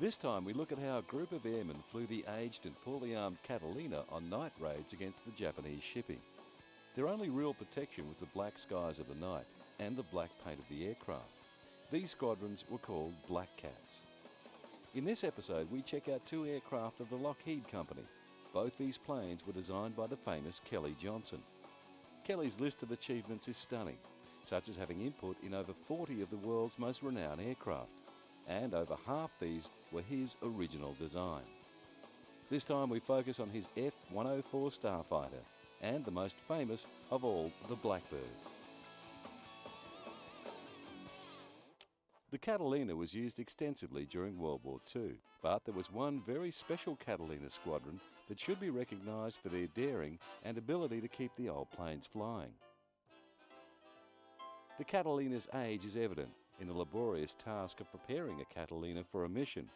This time we look at how a group of airmen flew the aged and poorly armed Catalina on night raids against the Japanese shipping. Their only real protection was the black skies of the night and the black paint of the aircraft. These squadrons were called Black Cats. In this episode we check out two aircraft of the Lockheed company. Both these planes were designed by the famous Kelly Johnson. Kelly's list of achievements is stunning, such as having input in over 40 of the world's most renowned aircraft, and over half these were his original design. This time we focus on his F-104 Starfighter, and the most famous of all, the Blackbird. The Catalina was used extensively during World War II, but there was one very special Catalina squadron that should be recognised for their daring and ability to keep the old planes flying. The Catalina's age is evident in the laborious task of preparing a Catalina for a mission.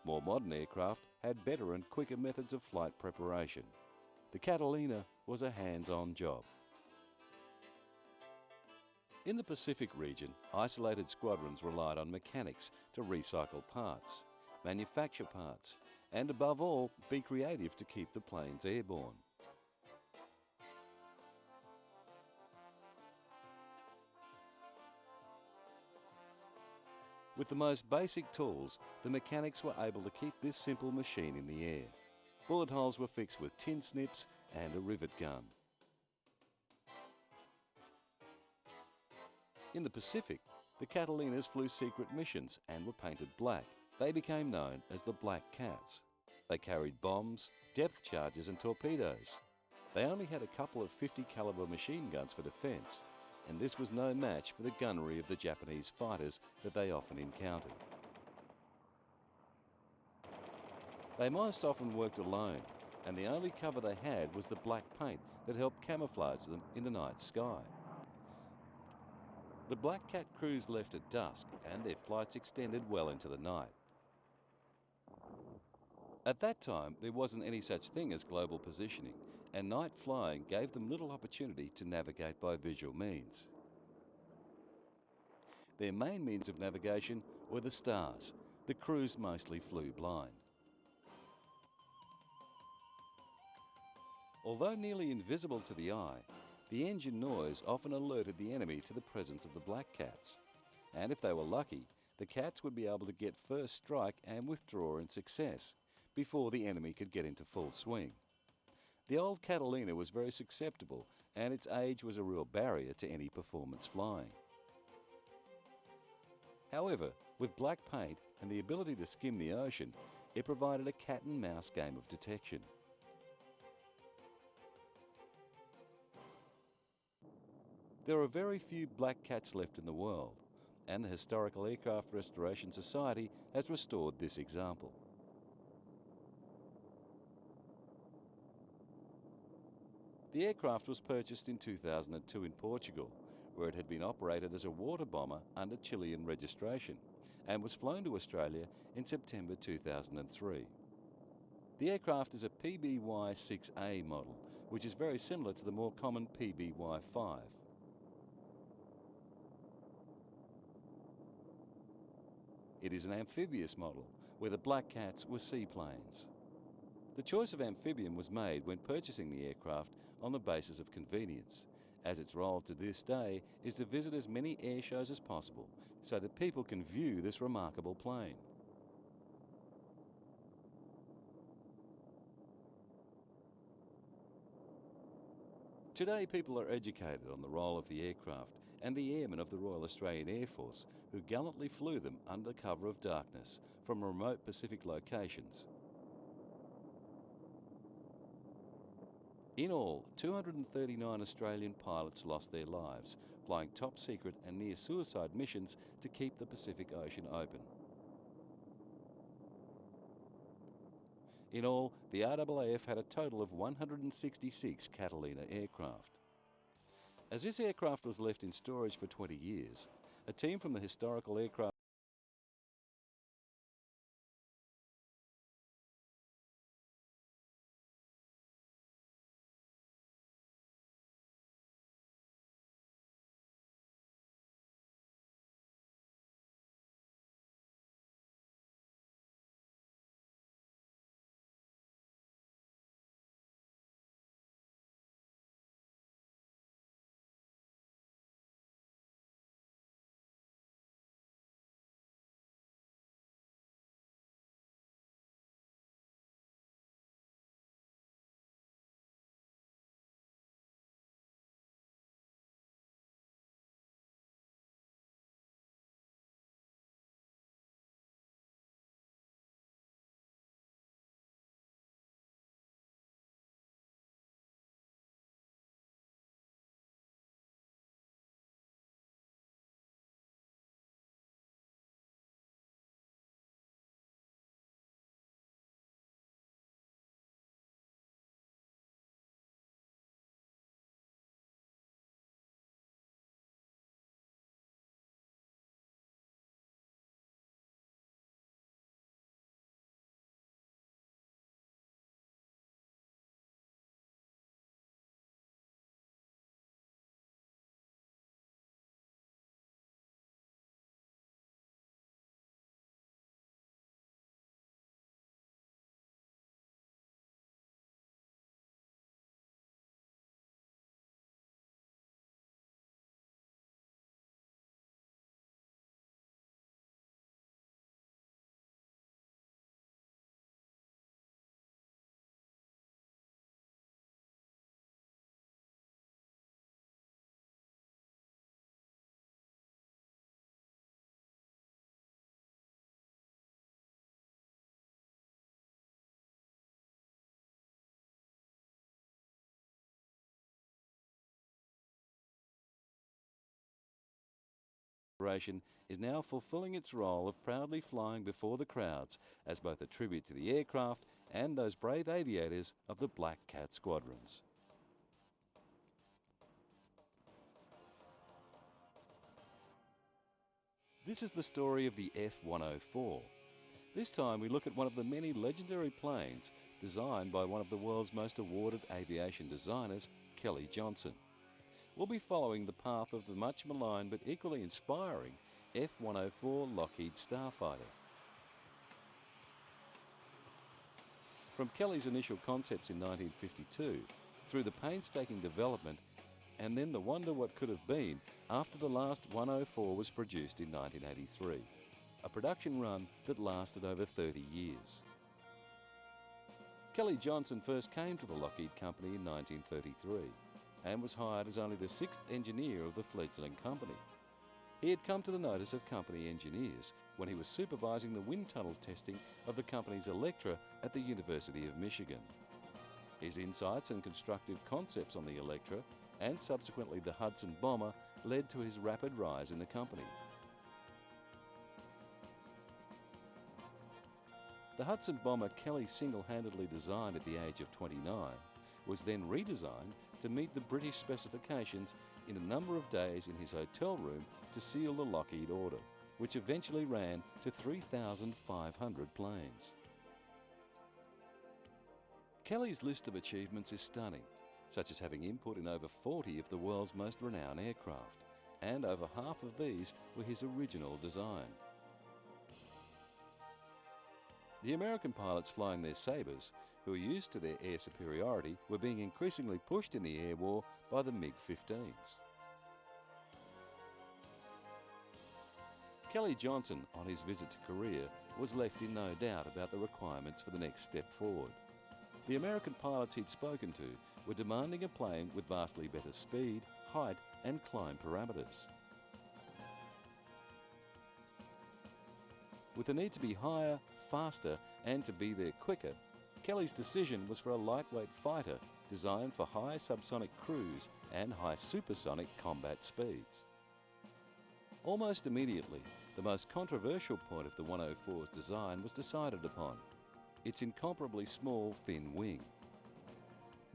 More modern aircraft had better and quicker methods of flight preparation. The Catalina was a hands-on job. In the Pacific region, isolated squadrons relied on mechanics to recycle parts, manufacture parts, and above all, be creative to keep the planes airborne. With the most basic tools, the mechanics were able to keep this simple machine in the air. Bullet holes were fixed with tin snips and a rivet gun. In the Pacific, the Catalinas flew secret missions and were painted black. They became known as the Black Cats. They carried bombs, depth charges and torpedoes. They only had a couple of 50 caliber machine guns for defense, and this was no match for the gunnery of the Japanese fighters that they often encountered. They most often worked alone, and the only cover they had was the black paint that helped camouflage them in the night sky. The Black Cat crews left at dusk, and their flights extended well into the night. At that time, there wasn't any such thing as global positioning, and night flying gave them little opportunity to navigate by visual means. Their main means of navigation were the stars. The crews mostly flew blind. Although nearly invisible to the eye, the engine noise often alerted the enemy to the presence of the Black Cats. And if they were lucky, the Cats would be able to get first strike and withdraw in success, before the enemy could get into full swing. The old Catalina was very susceptible, and its age was a real barrier to any performance flying. However, with black paint and the ability to skim the ocean, it provided a cat and mouse game of detection. There are very few Black Cats left in the world, and the Historical Aircraft Restoration Society has restored this example. The aircraft was purchased in 2002 in Portugal, where it had been operated as a water bomber under Chilean registration, and was flown to Australia in September 2003. The aircraft is a PBY-6A model, which is very similar to the more common PBY-5. It is an amphibious model, where the Black Cats were seaplanes. The choice of amphibian was made when purchasing the aircraft on the basis of convenience, as its role to this day is to visit as many air shows as possible so that people can view this remarkable plane. Today people are educated on the role of the aircraft and the airmen of the Royal Australian Air Force who gallantly flew them under cover of darkness from remote Pacific locations. In all, 239 Australian pilots lost their lives flying top secret and near suicide missions to keep the Pacific Ocean open. In all, the RAAF had a total of 166 Catalina aircraft. As this aircraft was left in storage for 20 years, a team from the Historical Aircraft Corporation is now fulfilling its role of proudly flying before the crowds as both a tribute to the aircraft and those brave aviators of the Black Cat squadrons. This is the story of the F-104. This time we look at one of the many legendary planes designed by one of the world's most awarded aviation designers, Kelly Johnson. We'll be following the path of the much maligned but equally inspiring F-104 Lockheed Starfighter. From Kelly's initial concepts in 1952, through the painstaking development, and then the wonder what could have been after the last 104 was produced in 1983, a production run that lasted over 30 years. Kelly Johnson first came to the Lockheed Company in 1933 and was hired as only the 6th engineer of the fledgling company. He had come to the notice of company engineers when he was supervising the wind tunnel testing of the company's Electra at the University of Michigan. His insights and constructive concepts on the Electra and subsequently the Hudson bomber led to his rapid rise in the company. The Hudson bomber Kelly single-handedly designed at the age of 29 was then redesigned to meet the British specifications in a number of days in his hotel room to seal the Lockheed order, which eventually ran to 3,500 planes. Kelly's list of achievements is stunning, such as having input in over 40 of the world's most renowned aircraft, and over half of these were his original design. The American pilots flying their Sabres, who were used to their air superiority, were being increasingly pushed in the air war by the MiG-15s. Kelly Johnson, on his visit to Korea, was left in no doubt about the requirements for the next step forward. The American pilots he'd spoken to were demanding a plane with vastly better speed, height and climb parameters. With the need to be higher, faster and to be there quicker, Kelly's decision was for a lightweight fighter designed for high subsonic cruise and high supersonic combat speeds. Almost immediately, the most controversial point of the 104's design was decided upon: its incomparably small, thin wing.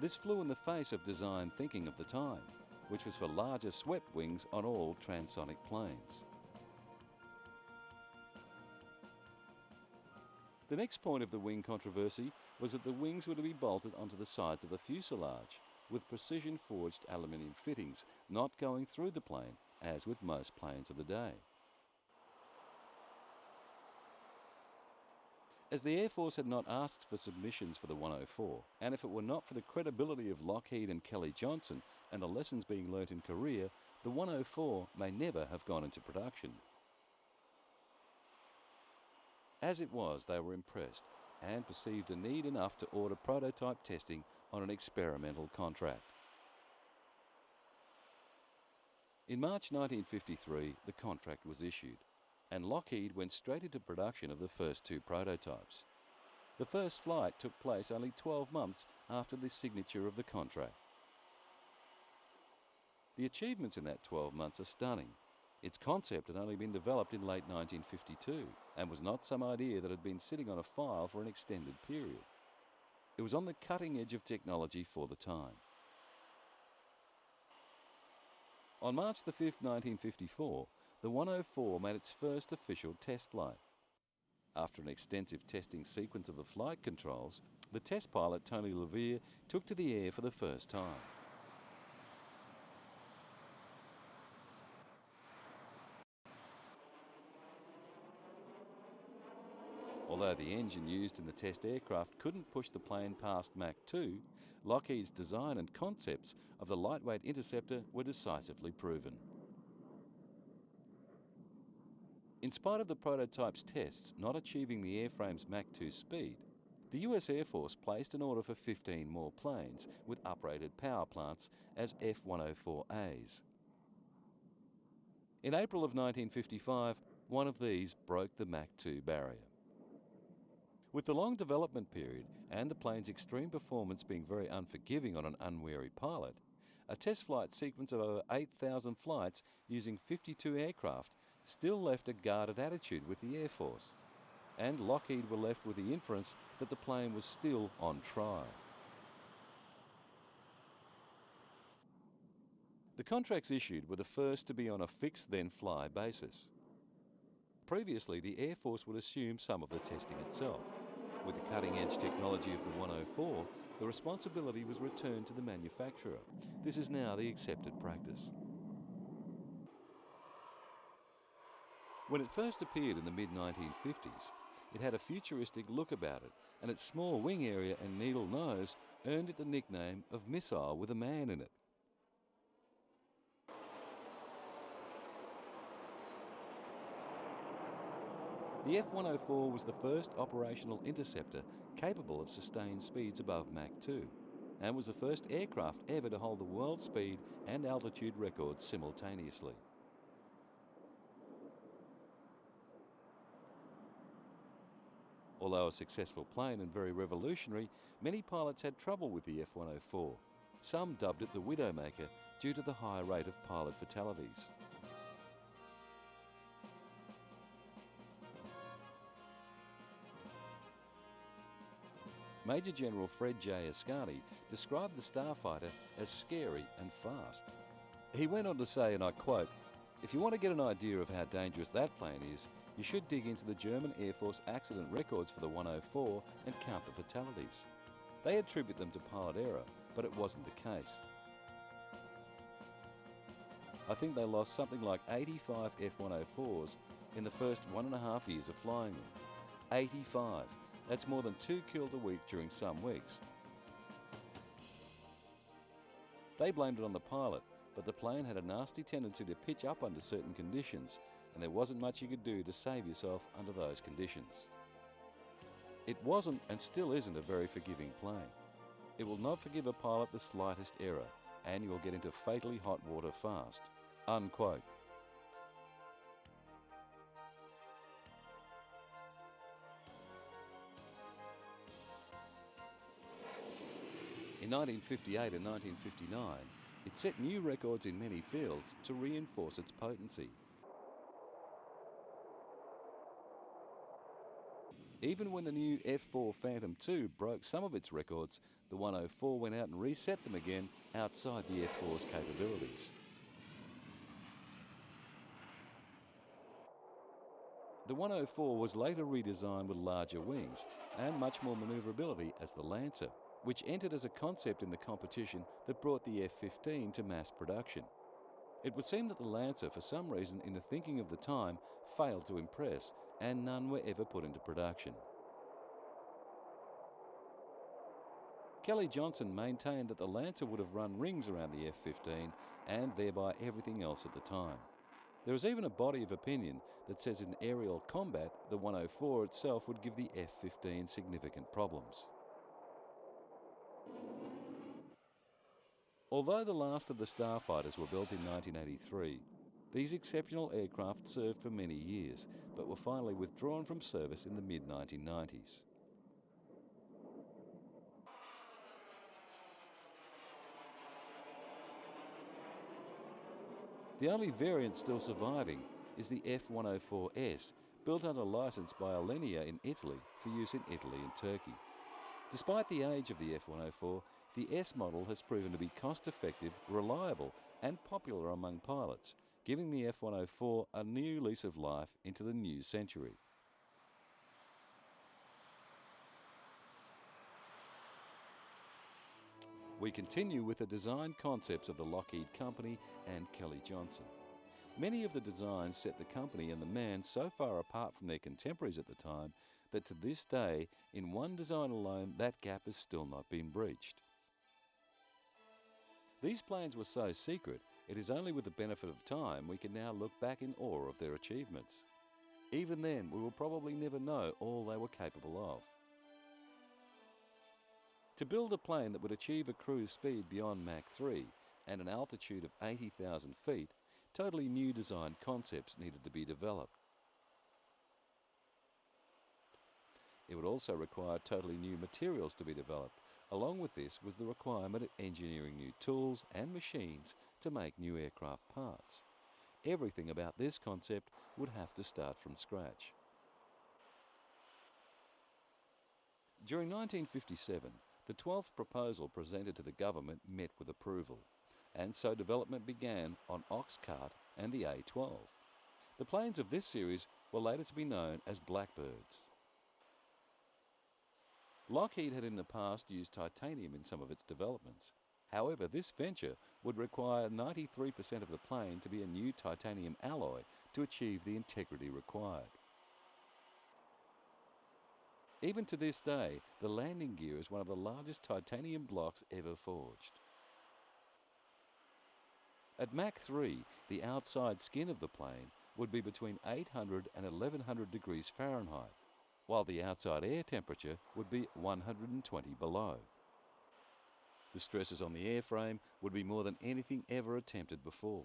This flew in the face of design thinking of the time, which was for larger swept wings on all transonic planes. The next point of the wing controversy was that the wings were to be bolted onto the sides of the fuselage, with precision-forged aluminium fittings not going through the plane, as with most planes of the day. As the Air Force had not asked for submissions for the 104, and if it were not for the credibility of Lockheed and Kelly Johnson and the lessons being learnt in Korea, the 104 may never have gone into production. As it was, they were impressed and perceived a need enough to order prototype testing on an experimental contract. In March 1953, the contract was issued, and Lockheed went straight into production of the first 2 prototypes. The first flight took place only 12 months after the signature of the contract. The achievements in that 12 months are stunning. Its concept had only been developed in late 1952 and was not some idea that had been sitting on a file for an extended period. It was on the cutting edge of technology for the time. On March the 5th, 1954, the 104 made its first official test flight. After an extensive testing sequence of the flight controls, the test pilot Tony Levere took to the air for the first time. Although the engine used in the test aircraft couldn't push the plane past Mach 2, Lockheed's design and concepts of the lightweight interceptor were decisively proven. In spite of the prototype's tests not achieving the airframe's Mach 2 speed, the US Air Force placed an order for 15 more planes with uprated power plants as F-104As. In April of 1955, one of these broke the Mach 2 barrier. With the long development period and the plane's extreme performance being very unforgiving on an unwary pilot, a test flight sequence of over 8,000 flights using 52 aircraft still left a guarded attitude with the Air Force, and Lockheed were left with the inference that the plane was still on trial. The contracts issued were the first to be on a fix then fly basis. Previously, the Air Force would assume some of the testing itself. With the cutting-edge technology of the 104, the responsibility was returned to the manufacturer. This is now the accepted practice. When it first appeared in the mid-1950s, it had a futuristic look about it, and its small wing area and needle nose earned it the nickname of Missile with a Man in it. The F-104 was the first operational interceptor capable of sustained speeds above Mach 2, and was the first aircraft ever to hold the world speed and altitude records simultaneously. Although a successful plane and very revolutionary, many pilots had trouble with the F-104. Some dubbed it the Widowmaker due to the high rate of pilot fatalities. Major General Fred J. Ascani described the Starfighter as scary and fast. He went on to say, and I quote, "If you want to get an idea of how dangerous that plane is, you should dig into the German Air Force accident records for the 104 and count the fatalities. They attribute them to pilot error, but it wasn't the case. I think they lost something like 85 F-104s in the first 1.5 years of flying them. 85. That's more than 2 killed a week during some weeks." They blamed it on the pilot, but the plane had a nasty tendency to pitch up under certain conditions, and there wasn't much you could do to save yourself under those conditions. It wasn't and still isn't a very forgiving plane. It will not forgive a pilot the slightest error, and you will get into fatally hot water fast. Unquote. In 1958 and 1959, it set new records in many fields to reinforce its potency. Even when the new F-4 Phantom II broke some of its records, the 104 went out and reset them again outside the F-4's capabilities. The 104 was later redesigned with larger wings and much more manoeuvrability as the Lancer, which entered as a concept in the competition that brought the F-15 to mass production. It would seem that the Lancer, for some reason in the thinking of the time, failed to impress, and none were ever put into production. Kelly Johnson maintained that the Lancer would have run rings around the F-15 and thereby everything else at the time. There is even a body of opinion that says in aerial combat, the 104 itself would give the F-15 significant problems. Although the last of the Starfighters were built in 1983, these exceptional aircraft served for many years, but were finally withdrawn from service in the mid-1990s. The only variant still surviving is the F-104S, built under license by Alenia in Italy for use in Italy and Turkey. Despite the age of the F-104, the S model has proven to be cost-effective, reliable and popular among pilots, giving the F-104 a new lease of life into the new century. We continue with the design concepts of the Lockheed Company and Kelly Johnson. Many of the designs set the company and the man so far apart from their contemporaries at the time that to this day, in one design alone, that gap has still not been breached. These planes were so secret, it is only with the benefit of time we can now look back in awe of their achievements. Even then, we will probably never know all they were capable of. To build a plane that would achieve a cruise speed beyond Mach 3 and an altitude of 80,000 feet, totally new design concepts needed to be developed. It would also require totally new materials to be developed. Along with this was the requirement of engineering new tools and machines to make new aircraft parts. Everything about this concept would have to start from scratch. During 1957, the 12th proposal presented to the government met with approval, and so development began on Oxcart and the A-12. The planes of this series were later to be known as Blackbirds. Lockheed had in the past used titanium in some of its developments. However, this venture would require 93% of the plane to be a new titanium alloy to achieve the integrity required. Even to this day, the landing gear is one of the largest titanium blocks ever forged. At Mach 3, the outside skin of the plane would be between 800 and 1100 degrees Fahrenheit, while the outside air temperature would be 120 below. The stresses on the airframe would be more than anything ever attempted before.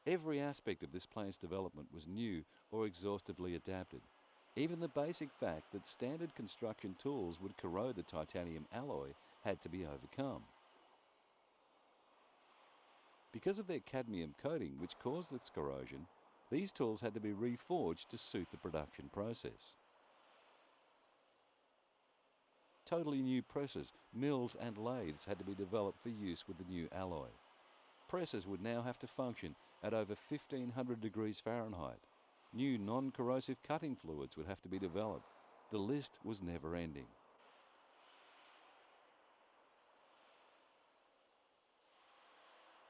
Every aspect of this plane's development was new or exhaustively adapted. Even the basic fact that standard construction tools would corrode the titanium alloy had to be overcome. Because of their cadmium coating, which caused its corrosion, these tools had to be reforged to suit the production process. Totally new presses, mills and lathes had to be developed for use with the new alloy. Presses would now have to function at over 1500 degrees Fahrenheit. New non-corrosive cutting fluids would have to be developed. The list was never-ending.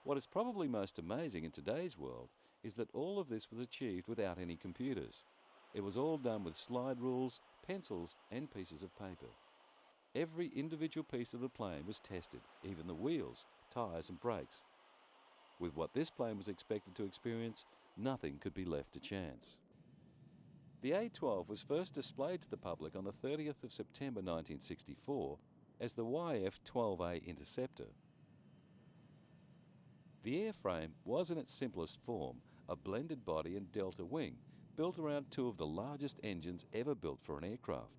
What is probably most amazing in today's world is that all of this was achieved without any computers. It was all done with slide rules, pencils and pieces of paper. Every individual piece of the plane was tested, even the wheels, tyres and brakes. With what this plane was expected to experience, nothing could be left to chance. The A-12 was first displayed to the public on the 30th of September 1964 as the YF-12A Interceptor. The airframe was in its simplest form, a blended body and delta wing, built around two of the largest engines ever built for an aircraft.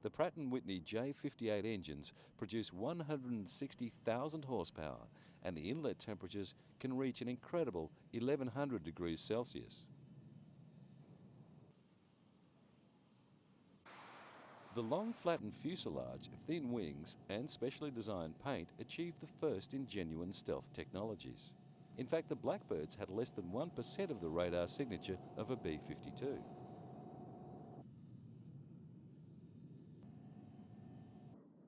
The Pratt & Whitney J58 engines produce 160,000 horsepower, and the inlet temperatures can reach an incredible 1100 degrees Celsius. The long flattened fuselage, thin wings and specially designed paint achieved the first in genuine stealth technologies. In fact, the Blackbirds had less than 1% of the radar signature of a B-52.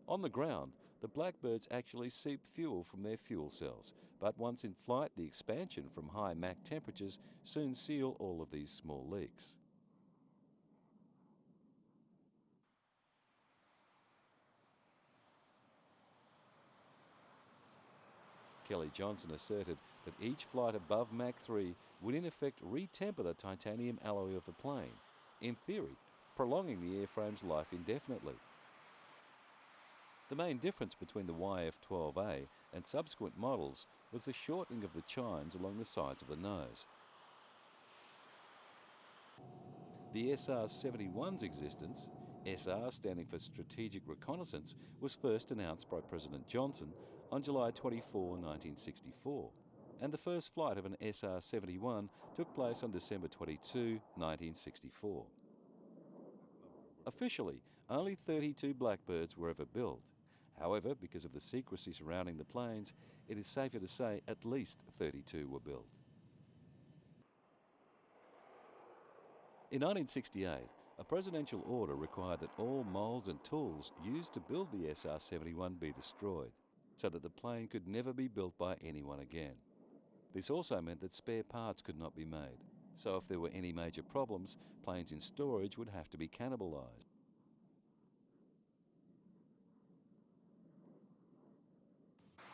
On the ground, the Blackbirds actually seep fuel from their fuel cells, but once in flight, the expansion from high Mach temperatures soon seal all of these small leaks. Kelly Johnson asserted that each flight above Mach 3 would in effect re-temper the titanium alloy of the plane, in theory, prolonging the airframe's life indefinitely. The main difference between the YF-12A and subsequent models was the shortening of the chines along the sides of the nose. The SR-71's existence, SR standing for Strategic Reconnaissance, was first announced by President Johnson on July 24, 1964, and the first flight of an SR-71 took place on December 22, 1964. Officially, only 32 Blackbirds were ever built. However, because of the secrecy surrounding the planes, it is safer to say at least 32 were built. In 1968, a presidential order required that all molds and tools used to build the SR-71 be destroyed, so that the plane could never be built by anyone again. This also meant that spare parts could not be made, so if there were any major problems, planes in storage would have to be cannibalized.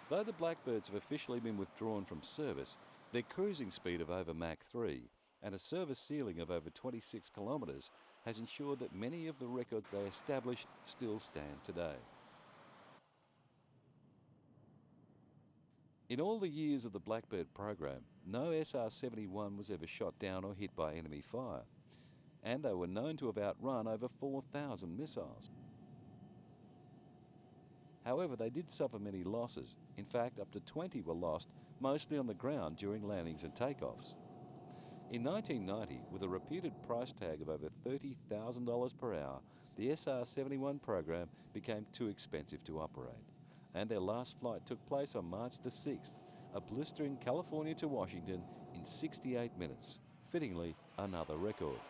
Though the Blackbirds have officially been withdrawn from service, their cruising speed of over Mach 3 and a service ceiling of over 26 kilometres has ensured that many of the records they established still stand today. In all the years of the Blackbird program, no SR-71 was ever shot down or hit by enemy fire, and they were known to have outrun over 4,000 missiles. However, they did suffer many losses. In fact, up to 20 were lost, mostly on the ground during landings and takeoffs. In 1990, with a reputed price tag of over $30,000 per hour, the SR-71 program became too expensive to operate, and their last flight took place on March the 6th, a blistering California to Washington in 68 minutes, fittingly another record.